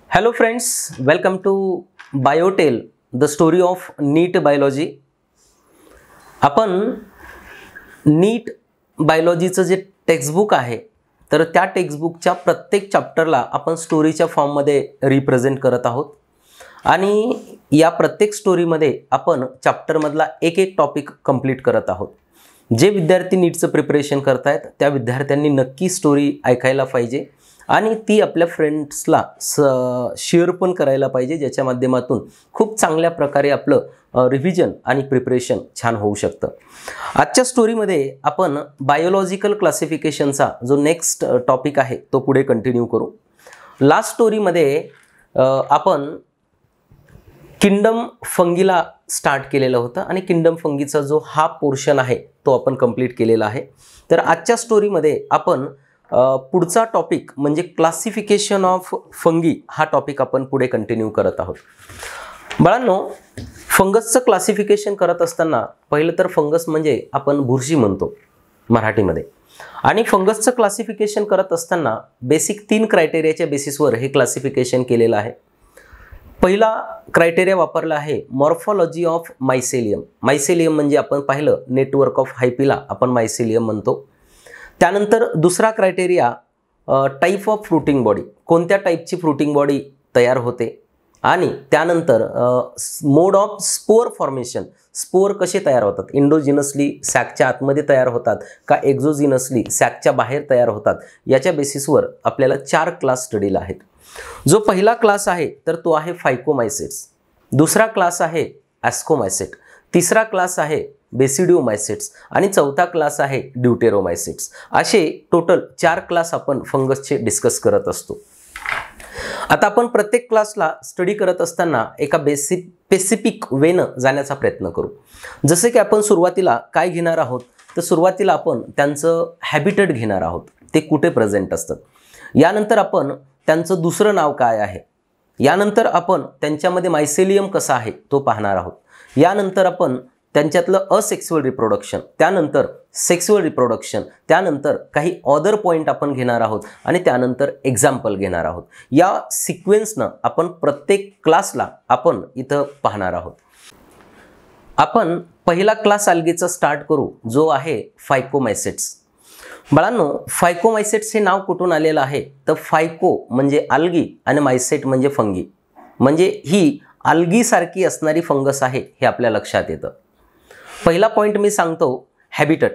Hello friends, welcome to BioTale, the story of NEET Biology. आपण नीट बायोलॉजीचं जे textbook आहे तर त्या टेक्स्टबुकच्या प्रत्येक चॅप्टरला आपण स्टोरीच्या फॉर्ममध्ये रिप्रेझेंट करत आहोत आणि या प्रत्येक स्टोरीमध्ये आपण चॅप्टरमधला एक एक टॉपिक कंप्लीट करत आहोत. जे विद्यार्थी नीटचं प्रिपरेशन करतायत त्या विद्यार्थ्यांनी नक्की स्टोरी ऐकायला पाहिजे आणि ती आपल्या फ्रेंड्सला शेअर पण करायला पाहिजे, ज्याच्या माध्यमातून खूप चांगल्या प्रकारे आपलं रिव्हिजन आणि प्रिपरेशन छान होऊ शकतं. आजच्या स्टोरीमध्ये आपण बायोलॉजिकल क्लासिफिकेशनचा जो नेक्स्ट टॉपिक आहे तो पुढे कंटिन्यू करू. लास्ट स्टोरीमध्ये आपण किंगडम फंगीला स्टार्ट केलेलं होतं आणि किंगडम फंगीचा जो हा पोर्शन आहे तो आपण कंप्लीट केलेला आहे. तर आजच्या स्टोरीमध्ये आपण पुढचा टॉपिक म्हणजे क्लासिफिकेशन ऑफ फंगी हा टॉपिक आपण पुढे कंटिन्यू करत आहोत. बाळांनो, फंगसचं क्लासिफिकेशन करत असताना पहिलं तर फंगस म्हणजे आपण बुरशी म्हणतो मराठीमध्ये, आणि फंगसचं क्लासिफिकेशन करत असताना बेसिक 3 क्रायटेरियाच्या बेसिसवर हे क्लासिफिकेशन केलेलं आहे. पहिला क्रायटेरिया वापरला आहे मॉर्फॉलॉजी ऑफ मायसेलियम. मायसेलियम म्हणजे आपण पाहिलं नेटवर्क ऑफ हायपीला आपण मायसेलियम म्हणतो. त्यानंतर दुसरा criteria type of fruiting body, कोणत्या टाईपची फ्रुटिंग बॉडी तयार होते, आणि त्यानंतर मोड ऑफ स्पोअर फॉर्मेशन, स्पोअर कसे तयार होतात, इंडोजिनसली सॅकच्या आतमध्ये तयार होतात का एक्झोजिनसली सॅकच्या बाहेर तयार होतात, याच्या बेसिसवर आपल्याला 4 क्लास स्टडीला आहेत. जो पहिला क्लास आहे तर तो आहे फायकोमायसिट्स, दुसरा क्लास आहे ॲस्कोमायसिट, तिसरा क्लास आहे बेसिडिओमायसिट्स आणि चौथा क्लास आहे ड्यूटेरोमायसिट्स. असे टोटल 4 क्लास आपण फंगसचे डिस्कस करत असतो. आता आपण प्रत्येक क्लासला स्टडी करत असताना एका स्पेसिफिक वेनं जाण्याचा प्रयत्न करू. जसे की आपण सुरुवातीला काय घेणार आहोत तर सुरुवातीला आपण त्यांचं हॅबिटेट घेणार आहोत, ते कुठे प्रेझेंट असतात. यानंतर आपण त्यांचं दुसरं नाव काय आहे, यानंतर आपण त्यांच्यामध्ये मायसेलियम कसा आहे तो पाहणार आहोत. यानंतर आपण त्यांच्यातलं असेक्सुअल रिप्रोडक्शन, त्यानंतर सेक्सुअल रिप्रोडक्शन, त्यानंतर काही अदर पॉईंट आपण घेणार आहोत आणि त्यानंतर एक्झाम्पल घेणार आहोत. या सिक्वेन्सनं आपण प्रत्येक क्लासला आपण इथं पाहणार आहोत. आपण पहिला क्लास अल्गेचा स्टार्ट करू, जो आहे फायकोमायसिट्स. बाळांनो, फायकोमायसिट्स हे नाव कुठून आलेलं आहे तर फायको म्हणजे अल्गी आणि मायसेट म्हणजे फंगी, म्हणजे ही अल्गीसारखी असणारी फंगस आहे हे आपल्या लक्षात येतं. पहिला पॉईंट मी सांगतो, हॅबिटेट.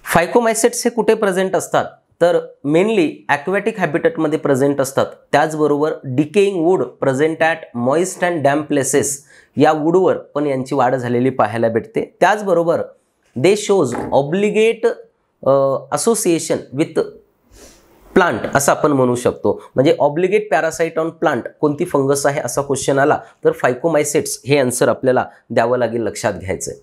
फायकोमायसिट्स हे कुठे प्रेझेंट असतात तर मेनली ॲक्वॅटिक हॅबिटेटमध्ये प्रेझेंट असतात. त्याचबरोबर decaying wood present at moist and damp places, या वूडवर पण यांची वाढ झालेली पाहायला भेटते. त्याचबरोबर they shows obligate association with plant असं आपण म्हणू शकतो. म्हणजे ऑब्लिगेट पॅरासाइट ऑन प्लांट कोणती फंगस आहे असा क्वेश्चन आला तर फायकोमायसिट्स हे आन्सर आपल्याला द्यावं लागेल, लक्षात घ्यायचं आहे.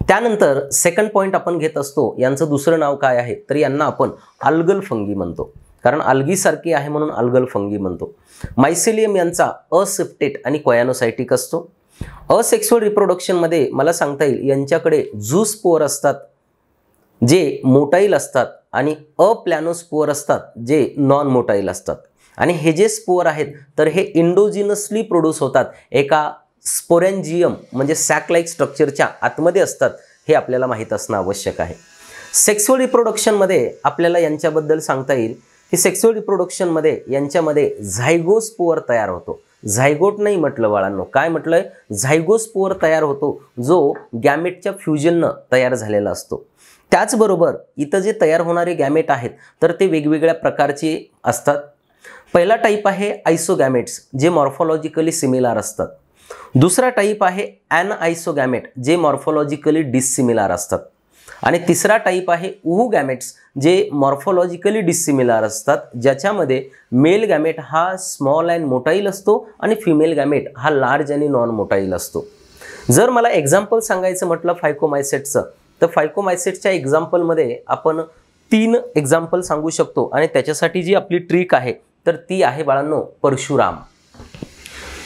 त्यानंतर सेकंड पॉईंट आपण घेत असतो, यांचं दुसरं नाव काय आहे तर यांना आपण अल्गल फंगी म्हणतो, कारण अल्गीसारखी आहे म्हणून अल्गल फंगी म्हणतो. मायसेलियम यांचा असिप्टेट आणि कोयानोसायटिक असतो. असेक्सुअल रिप्रोडक्शनमध्ये मला सांगता येईल यांच्याकडे झूस्पोअर असतात जे मोटाईल असतात आणि अप्लॅनोस्पोअर असतात जे नॉन मोटाईल असतात. आणि हे जे स्पोअर आहेत तर हे इंडोजिनसली प्रोड्यूस होतात, एका स्पोरॅन्जियम म्हणजे सॅक लाईक स्ट्रक्चरच्या आतमध्ये असतात, हे आपल्याला माहीत असणं आवश्यक आहे. सेक्सुअल रिप्रोडक्शनमध्ये आपल्याला यांच्याबद्दल सांगता येईल की सेक्सुअल रिप्रोडक्शनमध्ये यांच्यामध्ये झायगोस्पोअर तयार होतो. झायगोट नाही म्हटलं बाळांनो, काय म्हटलंय, झायगोस्पोअर तयार होतो जो गॅमेटच्या फ्युजननं तयार झालेला असतो. त्याचबरोबर इथं जे तयार होणारे गॅमेट आहेत तर ते वेगवेगळ्या प्रकारचे असतात. पहिला टाईप आहे आयसोगॅमेट्स जे मॉर्फॉलॉजिकली सिमिलर असतात. दुसरा टाईप आहे ॲनआयसोगॅमेट जे मॉर्फॉलॉजिकली डिसिमिलर असतात. आणि तिसरा टाईप आहे उहुगॅमेट्स जे मॉर्फॉलॉजिकली डिसिमिलर असतात, ज्याच्यामध्ये मेल गॅमेट हा स्मॉल अँड मोटाईल असतो आणि फिमेल गॅमेट हा लार्ज आणि नॉन मोटाईल असतो. जर मला एक्झाम्पल सांगायचं म्हटलं फायकोमायसिट्सचं तर फायकोमायसिट्सच्या एक्झाम्पलमध्ये आपण 3 एक्झाम्पल सांगू शकतो आणि त्याच्यासाठी जी आपली ट्रिक आहे तर ती आहे बाळांनो परशुराम.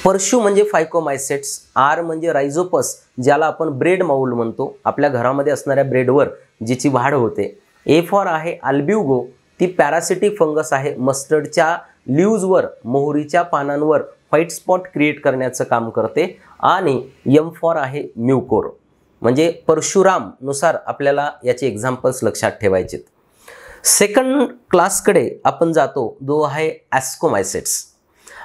परशु म्हणजे फायकोमायसिट्स, आर म्हणजे रायझोपस ज्याला आपण ब्रेड माऊल म्हणतो, आपल्या घरामध्ये असणाऱ्या ब्रेडवर जिची वाढ होते. ए फॉर आहे अल्ब्युगो, ती पॅरासिटिक फंगस आहे, मस्टर्डच्या लीव्हजवर मोहरीच्या पानांवर व्हाईट स्पॉट क्रिएट करण्याचं काम करते. आणि एम फॉर आहे म्युकोर, म्हणजे परशुराम नुसार आपल्याला याचे एक्झाम्पल्स लक्षात ठेवायचे. सेकंड क्लासकडे आपण जातो, जो आहे ॲस्कोमायसेट्स.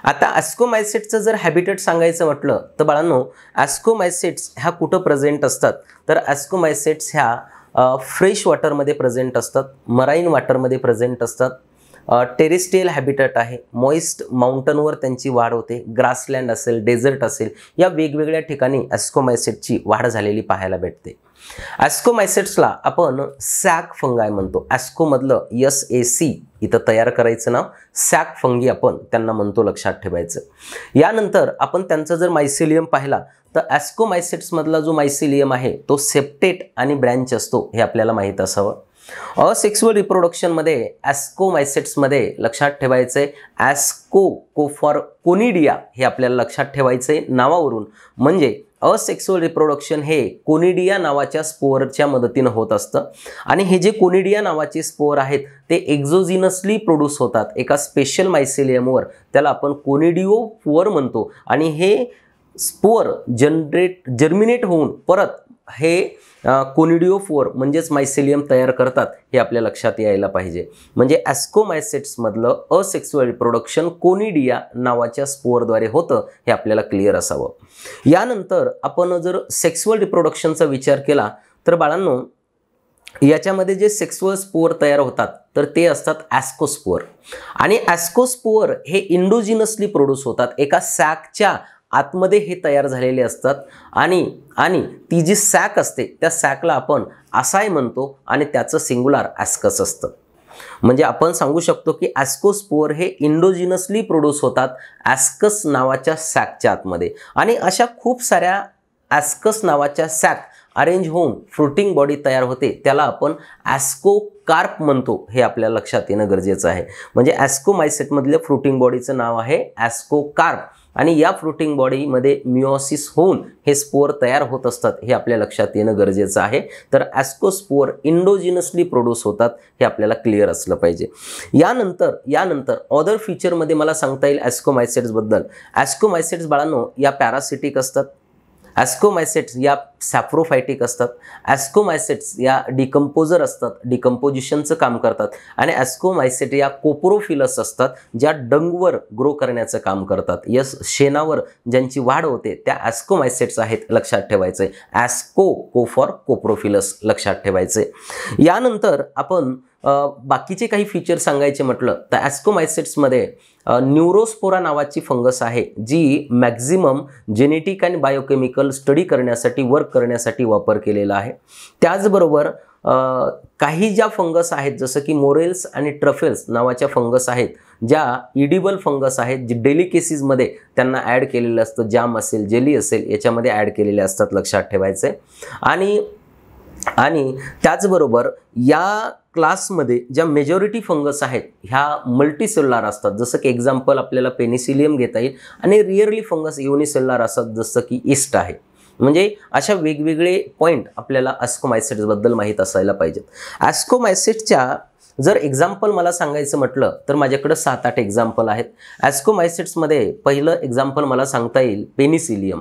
आता ॲस्कोमायसेट्सचं जर हॅबिटेट सांगायचं म्हटलं तर बाळांनो, ॲस्कोमायसेट्स ह्या कुठं प्रेझेंट असतात तर ॲस्कोमायसेट्स ह्या फ्रेश वॉटरमध्ये प्रेझेंट असतात, मराईन वॉटरमध्ये प्रेझेंट असतात. टेरेस्ट्रियल हॅबिटेट आहे, मॉइस्ट माउंटनवर त्यांची वाढ होते, ग्रासलँड असेल, डेझर्ट असेल, या वेगवेगळ्या ठिकाणी ॲस्कोमायसेटची वाढ झालेली पाहायला भेटते. ॲस्कोमायसेट्सला आपण सॅक फंगाय म्हणतो. ॲस्कोमधलं SAC इथं तयार करायचं नाव, सॅक फंगी आपण त्यांना म्हणतो, लक्षात ठेवायचं. यानंतर आपण त्यांचं जर मायसिलियम पाहिला तर ॲस्कोमायसेट्समधला जो मायसिलियम आहे तो सेप्टेट आणि ब्रँच असतो, हे आपल्याला माहीत असावं. असेक्सुअल रिप्रोडक्शनमध्ये ॲस्कोमायसेट्समध्ये लक्षात ठेवायचं आहे ॲस्को फॉर कोनिडिया, हे आपल्याला लक्षात ठेवायचं आहे नावावरून. म्हणजे असेक्सुअल रिप्रोडक्शन हे कोनिडिया नावाच्या स्पोअरच्या मदतीनं होत असतं. आणि हे जे कोनिडिया नावाचे स्पोअर आहेत ते एक्झोजिनसली प्रोड्यूस होतात एका स्पेशल मायसिलियमवर, त्याला आपण कोनिडिओफोअर म्हणतो. आणि हे स्पोअर जर्मिनेट होऊन परत हे कोनिडिओफोअर म्हणजेच मायसिलियम तयार करतात, हे आपल्या लक्षात यायला पाहिजे. म्हणजे ॲस्कोमायसेट्समधलं असेक्सुअल रिप्रोडक्शन कोनिडिया नावाच्या स्पोअरद्वारे होतं, हे आपल्याला क्लिअर असावं. यानंतर आपण जर सेक्सुअल रिप्रोडक्शनचा विचार केला तर बाळांनो, याच्यामध्ये जे सेक्सुअल स्पोअर तयार होतात तर ते असतात ॲस्कोस्पोअर. आणि ॲस्कोस्पोअर हे इंडोजिनसली प्रोड्यूस होतात, एका सॅकच्या आतमध्ये हे तयार झालेले असतात. आणि ती जी सॅक असते त्या सॅकला आपण असाय म्हणतो आणि त्याचं सिंग्युलर ॲस्कस असतं. म्हणजे आपण सांगू शकतो की ॲस्कोस्पोअर हे इंडोजिनसली प्रोड्यूस होतात ॲस्कस नावाच्या सॅकच्या आतमध्ये. आणि अशा खूप साऱ्या ॲस्कस नावाच्या सॅक अरेंज होऊन फ्रुटिंग बॉडी तयार होते, त्याला आपण ॲस्कोकार्प म्हणतो, हे आपल्याला लक्षात येणं गरजेचं आहे. म्हणजे ॲस्कोमायसेटमधल्या फ्रुटिंग बॉडीचं नाव आहे ॲस्कोकार्प. आणि या फ्रुटिंग बॉडीमध्ये मिओसिस होऊन हे स्पोअर तयार होत असतात, हे आपल्या लक्षात येणं गरजेचं आहे. तर ॲस्कोस्पोअर इंडोजिनसली प्रोड्यूस होतात, हे आपल्याला क्लिअर असलं पाहिजे. यानंतर ऑदर फीचरमध्ये मला सांगता येईल ॲस्कोमायसेट्सबद्दल. ॲस्कोमायसेट्स बाळांनो या पॅरासिटिक असतात, ॲस्कोमायसेट्स या सॅप्रोफायटिक असतात, ॲस्कोमायसेट्स या डिकम्पोजर असतात, डिकम्पोजिशनचं काम करतात. आणि ॲस्कोमायसेट या कोप्रोफिलस असतात, ज्या डंगवर ग्रो करण्याचं काम करतात. शेणावर ज्यांची वाढ होते त्या ॲस्कोमायसेट्स आहेत, लक्षात ठेवायचं आहे. ॲस्को फॉर कोप्रोफिलस लक्षात ठेवायचं आहे. यानंतर आपण बाकीचे काही फीचर सांगायचे म्हटलं तर ॲस्कोमायसेट्समध्ये न्यूरोस्पोरा नावाची फंगस आहे, जी मॅक्झिमम जेनेटिक आणि बायोकेमिकल स्टडी करण्यासाठी, वर्क करण्यासाठी वापर केलेला आहे. त्याचबरोबर काही ज्या फंगस आहेत जसं की मोरेल्स आणि ट्रफेल्स नावाच्या फंगस आहेत, ज्या इडिबल फंगस आहेत, जे डेलिकेसीजमध्ये त्यांना ॲड केलेलं असतं, जाम असेल, जेली असेल, याच्यामध्ये ॲड केलेले असतात, लक्षात ठेवायचे. आणि त्याचबरोबर या क्लासमध्ये ज्या मेजॉरिटी फंगस आहेत ह्या मल्टीसेल्युलर असतात, जसं की एक्झाम्पल आपल्याला पेनिसिलियम घेता येईल. आणि रिअरली फंगस युनिसेल्युलर असतात, जसं की ईस्ट आहे. म्हणजे अशा वेगवेगळे पॉईंट आपल्याला ॲस्कोमायसेट्सबद्दल माहीत असायला पाहिजेत. ॲस्कोमायसेट्सच्या जर एक्झाम्पल मला सांगायचं म्हटलं तर माझ्याकडे 7-8 एक्झाम्पल आहेत. ॲस्कोमायसेट्समध्ये पहिलं एक्झाम्पल मला सांगता येईल पेनिसिलियम,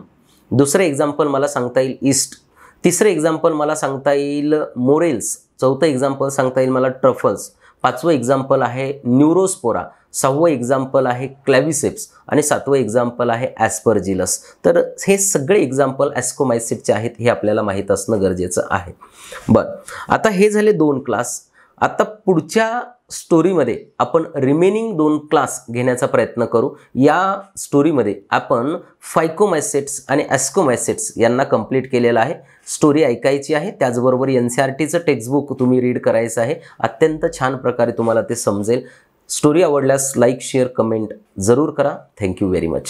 दुसरं एक्झाम्पल मला सांगता येईल ईस्ट, तिसरं एक्झाम्पल मला सांगता येईल मोरेल्स, चौथं एक्झाम्पल सांगता येईल मला ट्रफल्स, पाचवं एक्झाम्पल आहे न्यूरोस्पोरा, सहावं एक्झाम्पल आहे क्लॅव्हिसेप्स आणि सातवं एक्झाम्पल आहे ॲस्परजिलस. तर हे सगळे एक्झाम्पल ॲस्कोमायसेटचे आहेत, हे आपल्याला माहीत असणं गरजेचं आहे. बरं, आता हे झाले 2 क्लास. आता पुढच्या स्टोरीमध्ये आपण रिमेनिंग 2 क्लास घेण्याचा प्रयत्न करू. या स्टोरीमध्ये आपण फायकोमायसेट्स आणि ॲस्कोमायसेट्स यांना कंप्लीट केलेलं आहे. स्टोरी ऐकायची आहे, त्याचबरोबर NCERTचं टेक्स्टबुक तुम्ही रीड करायचं आहे. अत्यंत छान प्रकारे तुम्हाला ते समजेल. स्टोरी आवडल्यास लाईक, शेअर, कमेंट जरूर करा. Thank you very much.